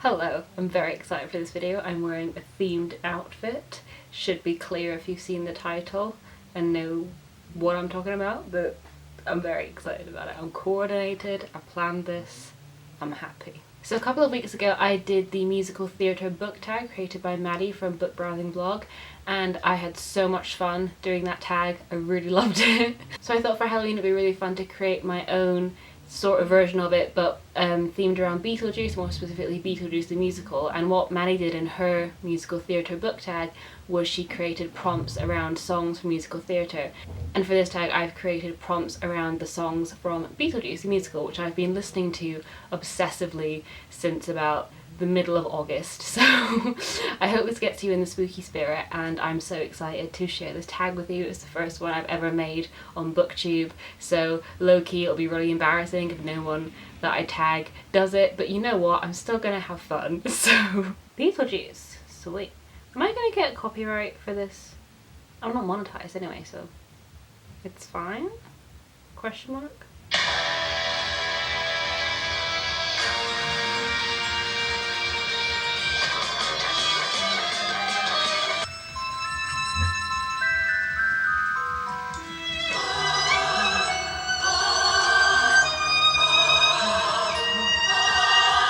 Hello, I'm very excited for this video. I'm wearing a themed outfit. Should be clear if you've seen the title and know what I'm talking about, but I'm very excited about it. I'm coordinated, I planned this, I'm happy. So a couple of weeks ago I did the musical theatre book tag created by Maddie from Book Browsing Blog, and I had so much fun doing that tag. I really loved it. So I thought for Halloween it'd be really fun to create my own sort of version of it, but themed around Beetlejuice, more specifically Beetlejuice the musical. And what Maddie did in her musical theatre book tag was she created prompts around songs from musical theatre. And for this tag I've created prompts around the songs from Beetlejuice the musical, which I've been listening to obsessively since about the middle of August. So I hope this gets you in the spooky spirit, and I'm so excited to share this tag with you. It's the first one I've ever made on BookTube, so low-key it'll be really embarrassing if no one that I tag does it, but you know what, I'm still gonna have fun. So Beetlejuice, sweet. Am I gonna get copyright for this? I'm not monetized anyway, so it's fine? Question mark?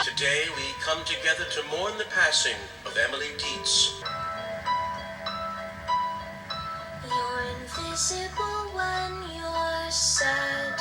Today we come together to mourn the passing of Emily Dietz. You're invisible when you're sad.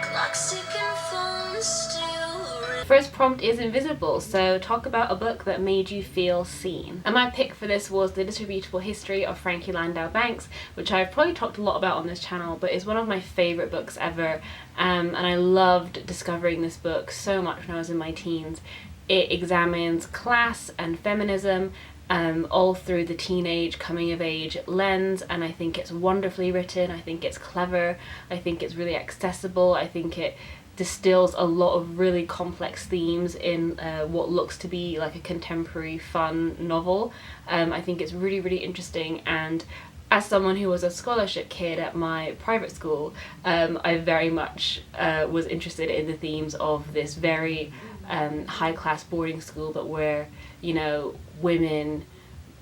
Clocks ticking, phones still ring. First prompt is invisible, so talk about a book that made you feel seen. And my pick for this was The Disreputable History of Frankie Landau Banks, which I've probably talked a lot about on this channel, but it's one of my favourite books ever, and I loved discovering this book so much when I was in my teens. It examines class and feminism all through the teenage coming of age lens, and I think it's wonderfully written, I think it's clever, I think it's really accessible, I think it distills a lot of really complex themes in what looks to be like a contemporary fun novel. I think it's really, really interesting, and as someone who was a scholarship kid at my private school, I very much was interested in the themes of this very high-class boarding school, but where, you know, women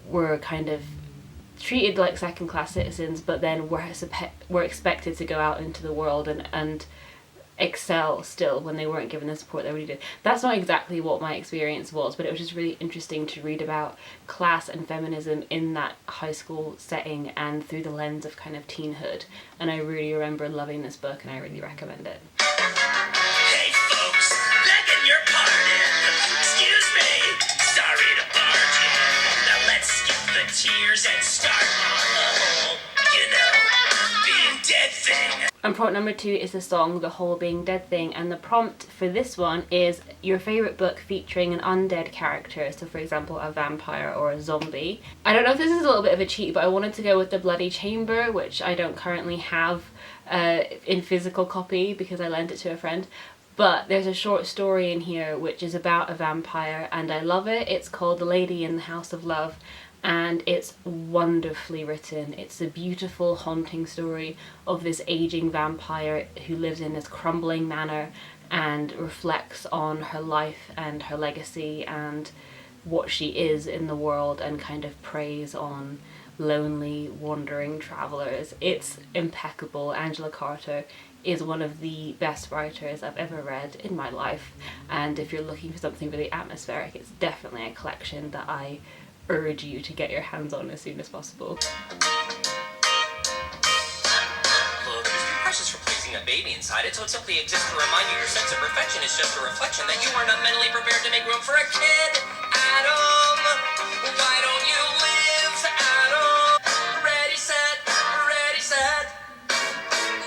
were kind of treated like second-class citizens, but then were expected to go out into the world and excel still when they weren't given the support they really did. That's not exactly what my experience was, but it was just really interesting to read about class and feminism in that high school setting and through the lens of kind of teenhood, and I really remember loving this book and I really recommend it. Hey folks, begging your pardon. Excuse me, sorry to barge in. Now let's skip the tears and start on the whole, you know, being dead thing. And prompt number 2 is the song The Whole Being Dead Thing, and the prompt for this one is your favourite book featuring an undead character, so for example a vampire or a zombie. I don't know if this is a little bit of a cheat, but I wanted to go with The Bloody Chamber, which I don't currently have in physical copy because I lent it to a friend. But there's a short story in here which is about a vampire and I love it. It's called The Lady in the House of Love, and it's wonderfully written. It's a beautiful, haunting story of this aging vampire who lives in this crumbling manor and reflects on her life and her legacy and what she is in the world, and kind of preys on lonely, wandering travellers. It's impeccable. Angela Carter is one of the best writers I've ever read in my life, and if you're looking for something really atmospheric, it's definitely a collection that I urge you to get your hands on as soon as possible. Look, there's no process for placing a baby inside it, so it simply exists to remind you your sense of perfection is just a reflection that you are not mentally prepared to make room for a kid. Adam, why don't you live, Adam? Ready, set, ready, set.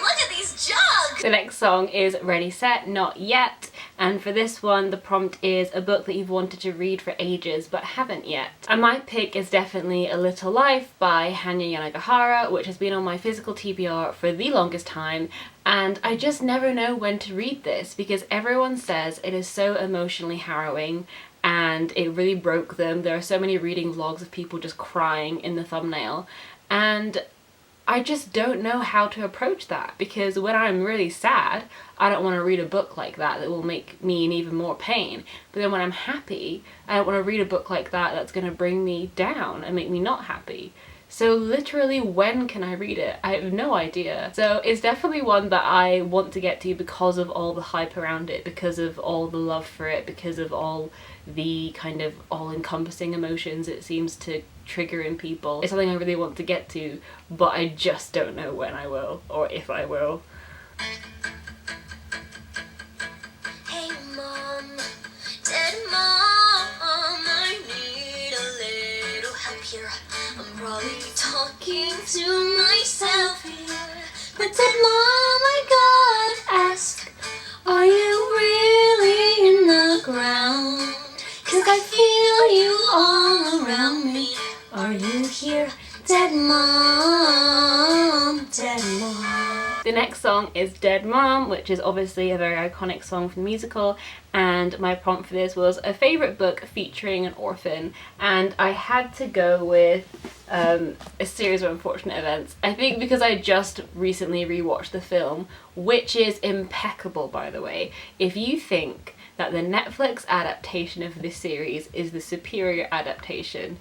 Look at these jugs! The next song is Ready, Set, Not Yet, and for this one the prompt is a book that you've wanted to read for ages but haven't yet. And my pick is definitely A Little Life by Hanya Yanagihara, which has been on my physical TBR for the longest time, and I just never know when to read this because everyone says it is so emotionally harrowing and it really broke them. There are so many reading vlogs of people just crying in the thumbnail, and I just don't know how to approach that, because when I'm really sad, I don't want to read a book like that will make me in even more pain. But then when I'm happy, I don't want to read a book like that that's going to bring me down and make me not happy. So literally, when can I read it? I have no idea. So it's definitely one that I want to get to because of all the hype around it, because of all the love for it, because of all the kind of all-encompassing emotions it seems to trigger in people. It's something I really want to get to, but I just don't know when I will, or if I will. Hey mom, dead mom, I need a little help here. I'm probably talking to myself here. But dead mom, I gotta ask, are you really in the ground? 'Cause I feel you all around me. Are you here, dead mom, dead mom? The next song is Dead Mom, which is obviously a very iconic song from the musical, and my prompt for this was a favourite book featuring an orphan, and I had to go with a series of unfortunate events. I think because I just recently rewatched the film, which is impeccable, by the way. If you think that the Netflix adaptation of this series is the superior adaptation,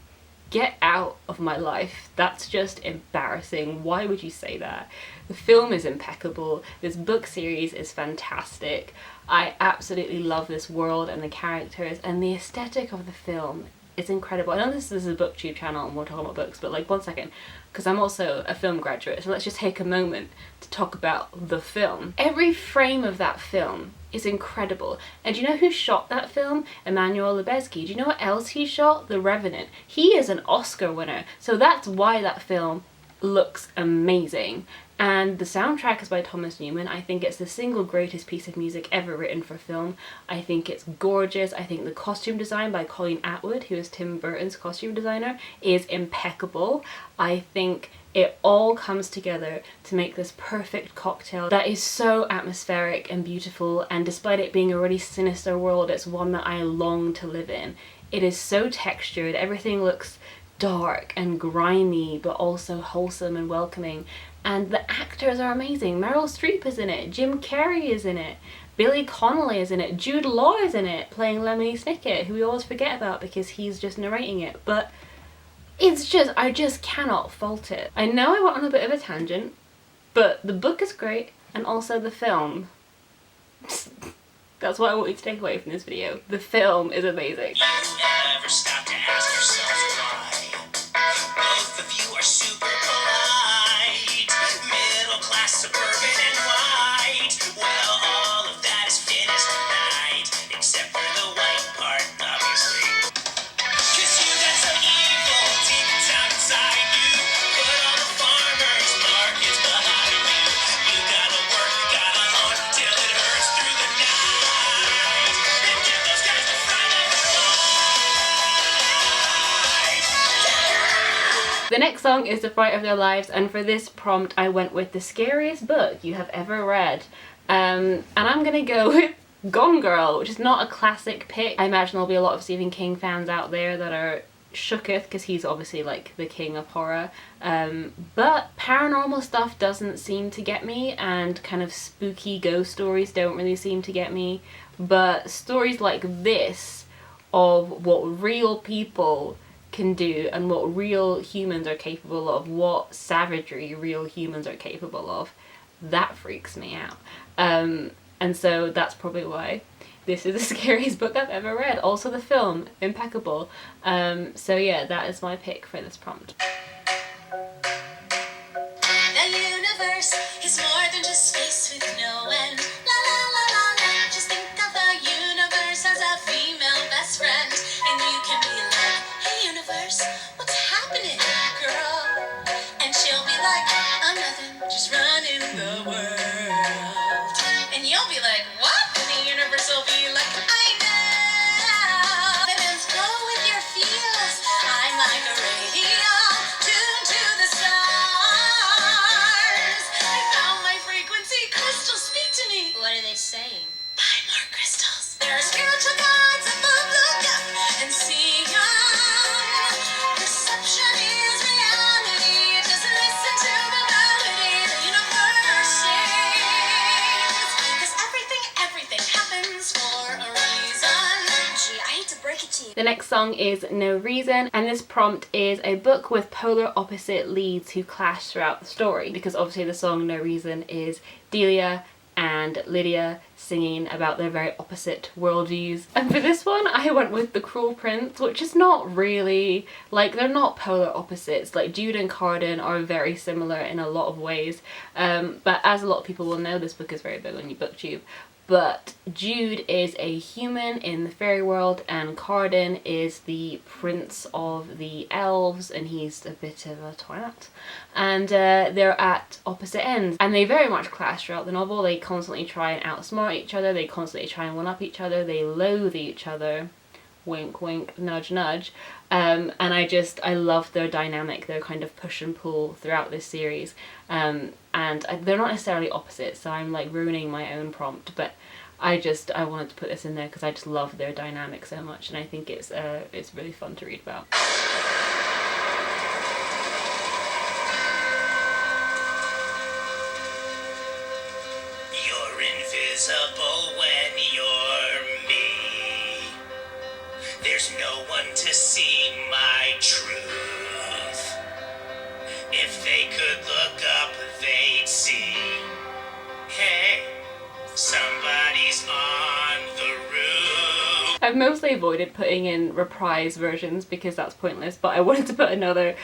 get out of my life. That's just embarrassing. Why would you say that? The film is impeccable. This book series is fantastic. I absolutely love this world and the characters, and the aesthetic of the film is incredible. I know this is a booktube channel and we're talking about books, but like 1 second, because I'm also a film graduate, so let's just take a moment to talk about the film. Every frame of that film is incredible. And do you know who shot that film? Emmanuel Lubezki. Do you know what else he shot? The Revenant. He is an Oscar winner, so that's why that film looks amazing. And the soundtrack is by Thomas Newman. I think it's the single greatest piece of music ever written for film. I think it's gorgeous. I think the costume design by Colleen Atwood, who is Tim Burton's costume designer, is impeccable. I think it all comes together to make this perfect cocktail that is so atmospheric and beautiful, and despite it being a really sinister world, it's one that I long to live in. It is so textured, everything looks dark and grimy, but also wholesome and welcoming. And the actors are amazing. Meryl Streep is in it, Jim Carrey is in it, Billy Connolly is in it, Jude Law is in it, playing Lemony Snicket, who we always forget about because he's just narrating it. But it's just, I just cannot fault it. I know I went on a bit of a tangent, but the book is great, and also the film. That's what I want you to take away from this video. The film is amazing. Never stop to ask yourself why. Both of you are super polite. Middle class, suburban, and white. Well, all of that is finished tonight, except for the white part, obviously. 'Cause you got some evil deep down inside you. Put all the farmers markets behind you. You gotta work, gotta hunt till it hurts through the night. And give those guys the fright of their lives. The next song is The Fright of Their Lives, and for this prompt I went with the scariest book you have ever read. And I'm gonna go with Gone Girl, which is not a classic pick. I imagine there'll be a lot of Stephen King fans out there that are shooketh, because he's obviously like the king of horror. But paranormal stuff doesn't seem to get me, and kind of spooky ghost stories don't really seem to get me. But stories like this, of what real people can do and what real humans are capable of, what savagery real humans are capable of, that freaks me out. And so that's probably why this is the scariest book I've ever read. Also the film, impeccable. So yeah, that is my pick for this prompt. The universe is more than just space with no end. La la la la la. Just think of the universe as a female best friend, and you can be like, "Hey universe, what's happening, girl?" And she'll be like, "I'm nothing, just running the world." And you'll be like, "What?" And the universe will be like, "I know." And then go with your feels. I'm like a radio tuned to the stars. I found my frequency break it to you. The next song is No Reason, and this prompt is a book with polar opposite leads who clash throughout the story, because obviously the song No Reason is Delia and Lydia singing about their very opposite worldviews. And for this one I went with The Cruel Prince, which is not really, like, they're not polar opposites. Like, Jude and Cardan are very similar in a lot of ways, but as a lot of people will know, this book is very big on BookTube. But Jude is a human in the fairy world, and Cardan is the prince of the elves, and he's a bit of a twat. And they're at opposite ends, and they very much clash throughout the novel. They constantly try and outsmart each other, they constantly try and one-up each other, they loathe each other. Wink wink, nudge nudge. And I love their dynamic, their kind of push and pull throughout this series. And they're not necessarily opposites, so I'm like ruining my own prompt, but I wanted to put this in there because I just love their dynamic so much, and I think it's really fun to read about. You're invisible when you're me. There's no one to see my truth. If they could look up, they'd see. Hey, somebody's on the roof. I've mostly avoided putting in reprise versions because that's pointless, but I wanted to put another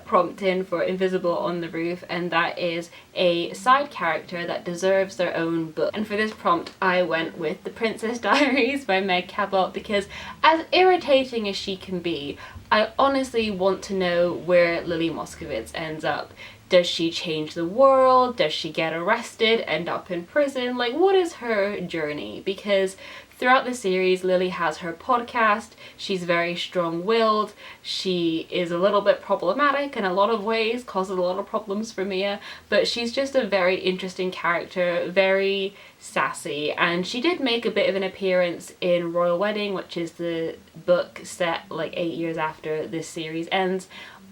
prompt in for Invisible on the Roof, and that is a side character that deserves their own book. And for this prompt I went with The Princess Diaries by Meg Cabot, because as irritating as she can be, I honestly want to know where Lily Moscovitz ends up. Does she change the world? Does she get arrested, end up in prison? Like, what is her journey? Because throughout the series, Lily has her podcast, she's very strong-willed, she is a little bit problematic in a lot of ways, causes a lot of problems for Mia, but she's just a very interesting character, very sassy, and she did make a bit of an appearance in Royal Wedding, which is the book set like 8 years after this series ends,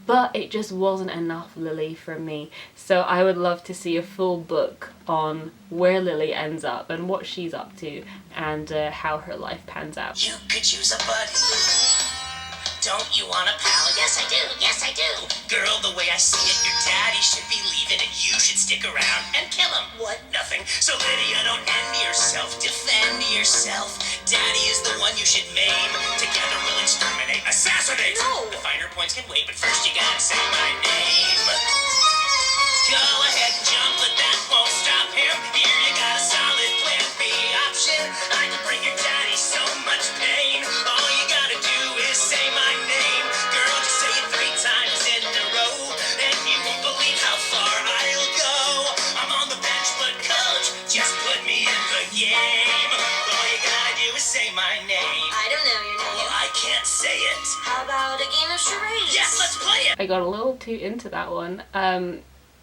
but it just wasn't enough Lily for me. So I would love to see a full book on where Lily ends up and what she's up to, and how her life pans out. You could use a buddy. Don't you want a pal? Yes, I do. Yes, I do. Girl, the way I see it, your daddy should be leaving and you should stick around and kill him. What? Nothing. So Lydia, don't end yourself. Defend yourself. Daddy is the one you should maim. Together we'll exterminate. Assassinate! No! The finer points can wait, but first you gotta say my name. Go ahead and jump, but that won't stop him. Here you got a solid plan B option. I can bring your daddy so much pain. All you gotta do is say my name. Girl, just say it 3 times in a row, and you won't believe how far I'll go. I'm on the bench, but coach, just put me in the game. All you gotta do is say my name. I don't know your name. Well, I can't say it. How about a game of charades? Yes, let's play it. I got a little too into that one.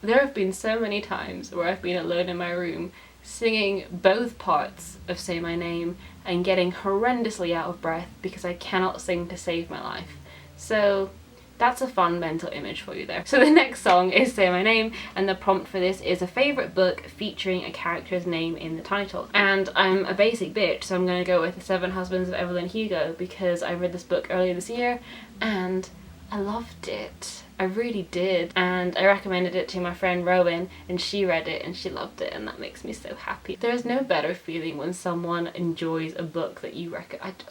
There have been so many times where I've been alone in my room singing both parts of Say My Name and getting horrendously out of breath because I cannot sing to save my life. So that's a fun mental image for you there. So the next song is Say My Name, and the prompt for this is a favourite book featuring a character's name in the title. And I'm a basic bitch, so I'm going to go with The 7 Husbands of Evelyn Hugo, because I read this book earlier this year and I loved it. I really did, and I recommended it to my friend Rowan, and she read it and she loved it, and that makes me so happy. There is no better feeling when someone enjoys a book that you recommend.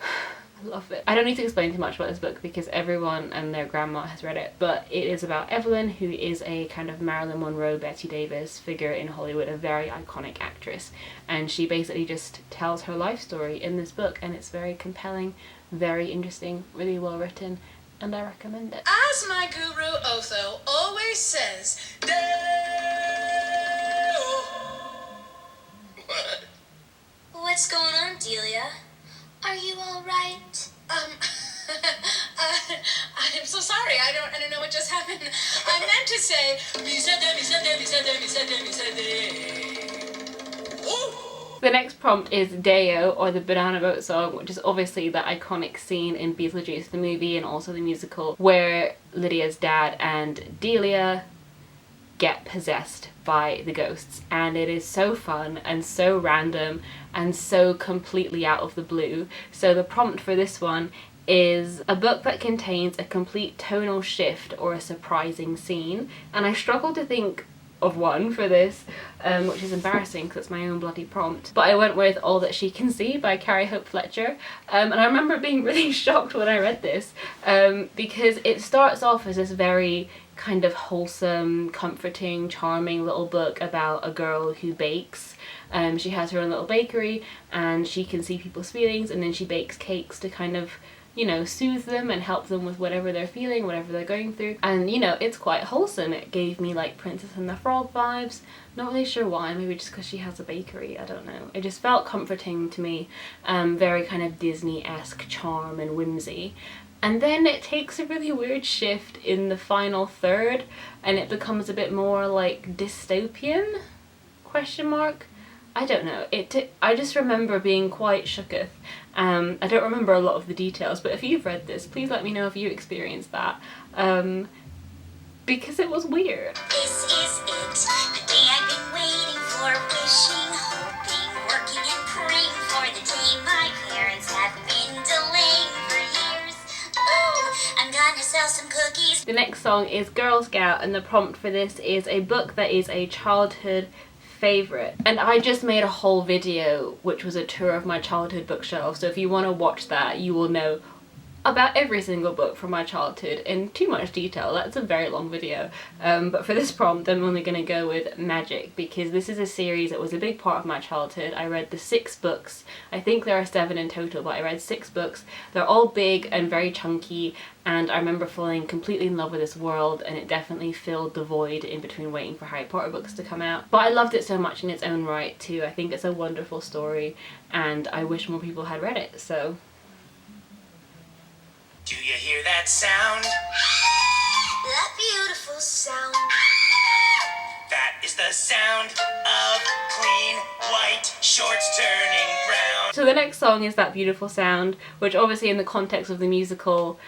I love it. I don't need to explain too much about this book because everyone and their grandma has read it, but it is about Evelyn, who is a kind of Marilyn Monroe, Bette Davis figure in Hollywood, a very iconic actress, and she basically just tells her life story in this book, and it's very compelling, very interesting, really well written, and I recommend it. As my guru Otho always says, What? what's going on, Delia? Are you all right? I'm so sorry. I don't know what just happened. I meant to say, The next prompt is Deo, or the Banana Boat song, which is obviously the iconic scene in Beetlejuice the movie and also the musical, where Lydia's dad and Delia get possessed by the ghosts, and it is so fun and so random and so completely out of the blue. So the prompt for this one is a book that contains a complete tonal shift or a surprising scene, and I struggled to think of one for this, which is embarrassing because it's my own bloody prompt, but I went with All That She Can See by Carrie Hope Fletcher, and I remember being really shocked when I read this, because it starts off as this very kind of wholesome, comforting, charming little book about a girl who bakes. She has her own little bakery and she can see people's feelings, and then she bakes cakes to kind of, you know, soothe them and help them with whatever they're feeling, whatever they're going through. And, you know, it's quite wholesome. It gave me like Princess and the Frog vibes. Not really sure why, maybe just because she has a bakery, I don't know. It just felt comforting to me, very kind of Disney-esque charm and whimsy. And then it takes a really weird shift in the final third, and it becomes a bit more like dystopian, question mark? I don't know. I just remember being quite shooketh. I don't remember a lot of the details, but if you've read this, please let me know if you experienced that, because it was weird. This is it, the day I've been waiting for, wishing, hoping, working and praying for, the day my parents have been delaying for years. Oh, I'm gonna sell some cookies. The next song is Girl Scout, and the prompt for this is a book that is a childhood favorite, and I just made a whole video which was a tour of my childhood bookshelf, so if you want to watch that you will know about every single book from my childhood in too much detail. That's a very long video, but for this prompt I'm only going to go with Magic, because this is a series that was a big part of my childhood. I read the 6 books, I think there are 7 in total, but I read 6 books. They're all big and very chunky, and I remember falling completely in love with this world, and it definitely filled the void in between waiting for Harry Potter books to come out. But I loved it so much in its own right too. I think it's a wonderful story and I wish more people had read it, so. Do you hear that sound? That beautiful sound. That is the sound of clean white shorts turning brown. So the next song is That Beautiful Sound, which obviously in the context of the musical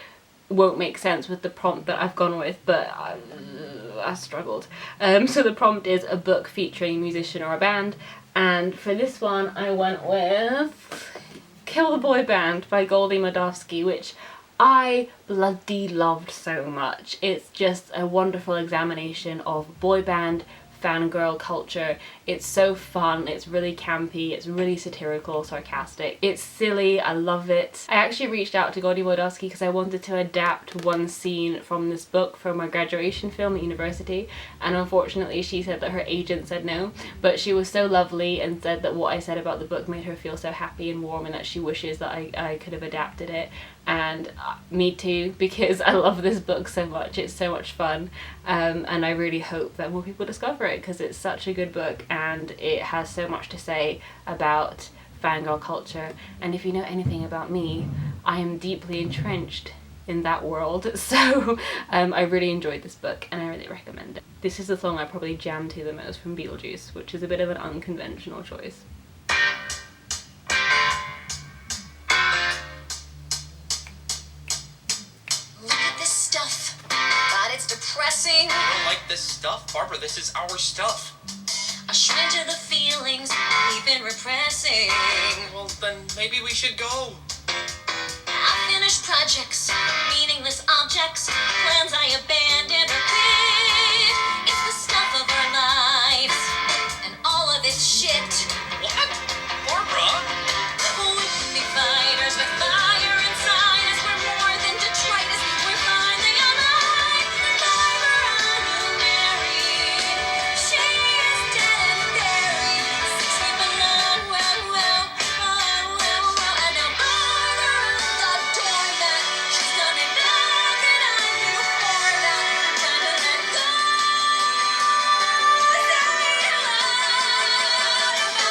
won't make sense with the prompt that I've gone with, but I struggled. So the prompt is a book featuring a musician or a band, and for this one I went with Kill the Boy Band by Goldie Modofsky, which I bloody loved so much. It's just a wonderful examination of boy band fangirl culture. It's so fun, it's really campy, it's really satirical, sarcastic, it's silly, I love it. I actually reached out to Goldie Modofsky because I wanted to adapt one scene from this book for my graduation film at university, and unfortunately she said that her agent said no, but she was so lovely and said that what I said about the book made her feel so happy and warm, and that she wishes that I could have adapted it. And me too, because I love this book so much. It's so much fun, and I really hope that more people discover it, because it's such a good book and it has so much to say about fangirl culture. And if you know anything about me, I am deeply entrenched in that world, so I really enjoyed this book and I really recommend it. This is the song I probably jam to the most from Beetlejuice, which is a bit of an unconventional choice. Depressing. I don't like this stuff, Barbara. This is our stuff. A shrine to the feelings we've been repressing. Well, then maybe we should go. Unfinished projects, meaningless objects, plans I abandoned or quit. It's the stuff of our lives, and all of it's shit. What? Barbara? We can be fighters with fire inside us. We're more than detritus. We're finally alive. Barbara will marry. She is dead and buried. Since we belong, well. And now Barbara, the doormat, she's done everything I knew before that. Time to let go.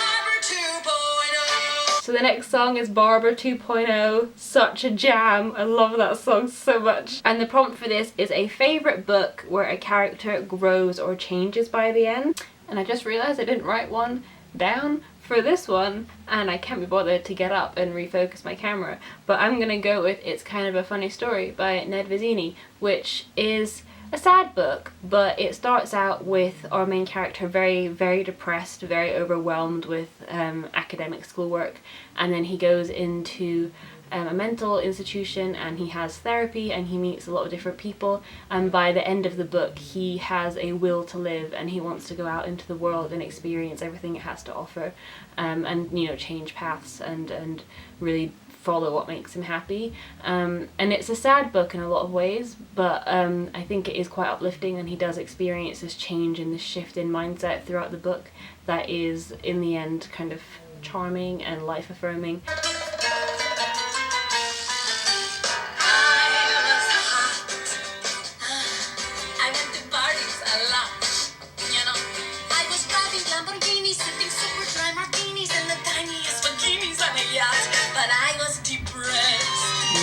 Barbara 2.0. So the next song is Barbara 2.0, such a jam. I love that song so much. And the prompt for this is a favourite book where a character grows or changes by the end. And I just realised I didn't write one down for this one, and I can't be bothered to get up and refocus my camera. But I'm gonna go with It's Kind of a Funny Story by Ned Vizzini, which is a sad book, but it starts out with our main character very, very depressed, very overwhelmed with academic schoolwork, and then he goes into a mental institution and he has therapy and he meets a lot of different people, and by the end of the book he has a will to live and he wants to go out into the world and experience everything it has to offer, and you know, change paths and really follow what makes him happy. And it's a sad book in a lot of ways, but I think it is quite uplifting, and he does experience this change and this shift in mindset throughout the book that is in the end kind of charming and life affirming.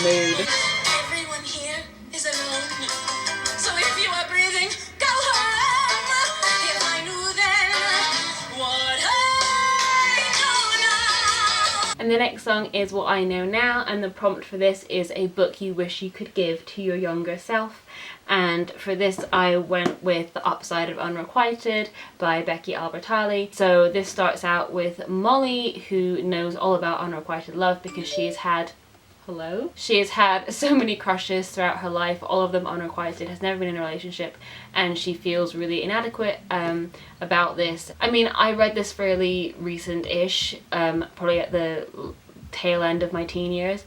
Mood. Everyone here is alone. So if you are breathing, go home. If I knew then what I know now. And the next song is What I Know Now, and the prompt for this is a book you wish you could give to your younger self. And for this I went with The Upside of Unrequited by Becky Albertalli. So this starts out with Molly, who knows all about unrequited love because she's had She has had so many crushes throughout her life, all of them unrequited, has never been in a relationship, and she feels really inadequate about this. I mean, I read this fairly recent-ish, probably at the tail end of my teen years,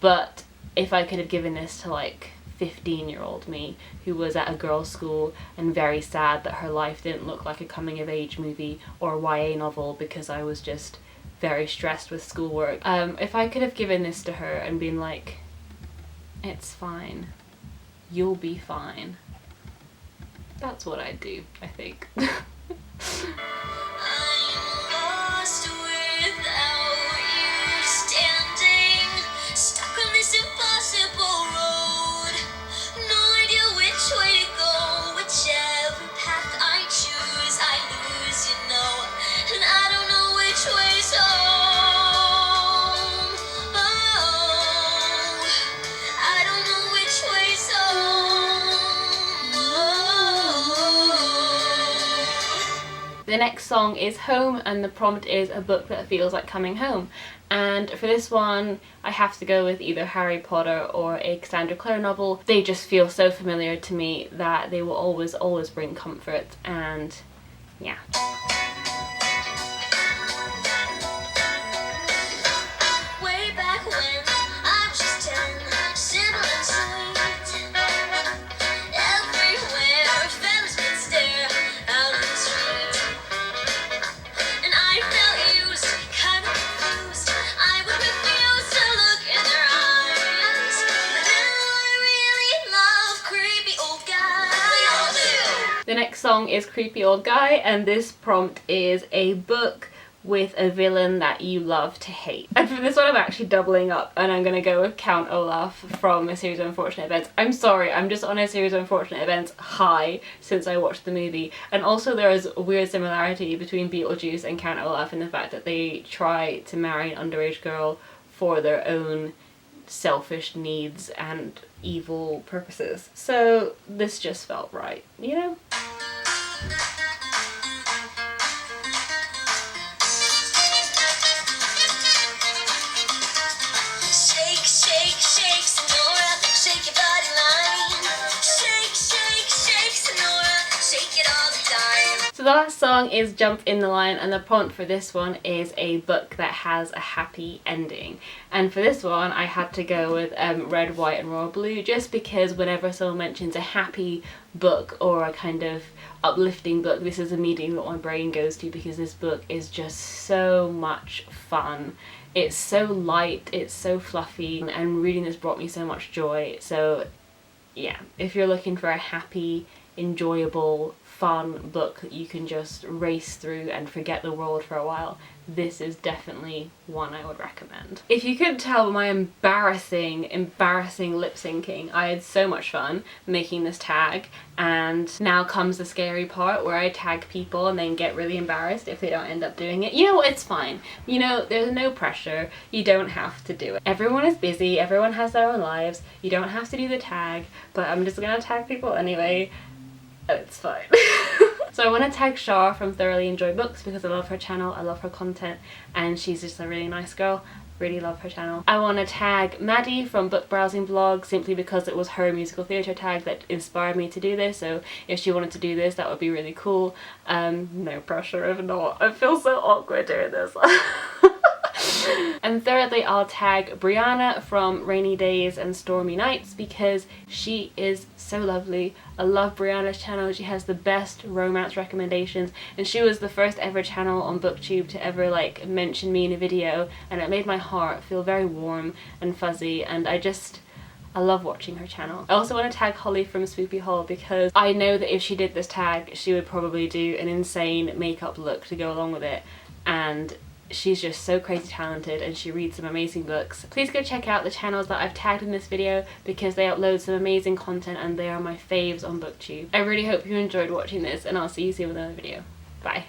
but if I could have given this to like 15-year-old me who was at a girls' school and very sad that her life didn't look like a coming-of-age movie or YA novel because I was just very stressed with schoolwork. If I could have given this to her and been like, it's fine, you'll be fine, that's what I'd do, I think. The next song is Home, and the prompt is a book that feels like coming home. And for this one, I have to go with either Harry Potter or a Cassandra Clare novel. They just feel so familiar to me that they will always, always bring comfort, and yeah. Way back when I was just 10, simple and sweet. Everywhere fellas would stare out in the street, and I felt used, kind of confused. I would refuse to look in their eyes, but now I really love creepy old guys. We all do. The next song is Creepy Old Guy, and this prompt is a book with a villain that you love to hate. And for this one I'm actually doubling up, and I'm gonna go with Count Olaf from A Series of Unfortunate Events. I'm sorry, I'm just on A Series of Unfortunate Events high since I watched the movie. And also there is a weird similarity between Beetlejuice and Count Olaf in the fact that they try to marry an underage girl for their own selfish needs and evil purposes. So this just felt right, you know? Shake, shake, shake, Sonora, shake your body line. Shake, shake, shake, Sonora, shake it all the time. So the last song is Jump in the Line, and the prompt for this one is a book that has a happy ending. And for this one I had to go with Red, White and Royal Blue, just because whenever someone mentions a happy book or a kind of uplifting book, this is immediately what my brain goes to, because this book is just so much fun. It's so light, it's so fluffy, and reading this brought me so much joy. So yeah, if you're looking for a happy, enjoyable, fun book that you can just race through and forget the world for a while, this is definitely one I would recommend. If you couldn't tell by my embarrassing lip syncing, I had so much fun making this tag, and now comes the scary part where I tag people and then get really embarrassed if they don't end up doing it. You know what, it's fine. You know, there's no pressure. You don't have to do it. Everyone is busy, everyone has their own lives. You don't have to do the tag, but I'm just gonna tag people anyway. It's fine. So I want to tag Shar from Thoroughly Enjoy Books because I love her channel, I love her content, and she's just a really nice girl. Really love her channel. I want to tag Maddie from Book Browsing Blog simply because it was her musical theatre tag that inspired me to do this, so if she wanted to do this, that would be really cool. No pressure if not. I feel so awkward doing this. And thirdly, I'll tag Brianna from Rainy Days and Stormy Nights because she is so lovely. I love Brianna's channel. She has the best romance recommendations, and she was the first ever channel on BookTube to ever like mention me in a video, and it made my heart feel very warm and fuzzy, and I love watching her channel. I also want to tag Holly from Swoopy Hall because I know that if she did this tag, she would probably do an insane makeup look to go along with it, and she's just so crazy talented and she reads some amazing books. Please go check out the channels that I've tagged in this video because they upload some amazing content and they are my faves on BookTube. I really hope you enjoyed watching this, and I'll see you soon with another video. Bye.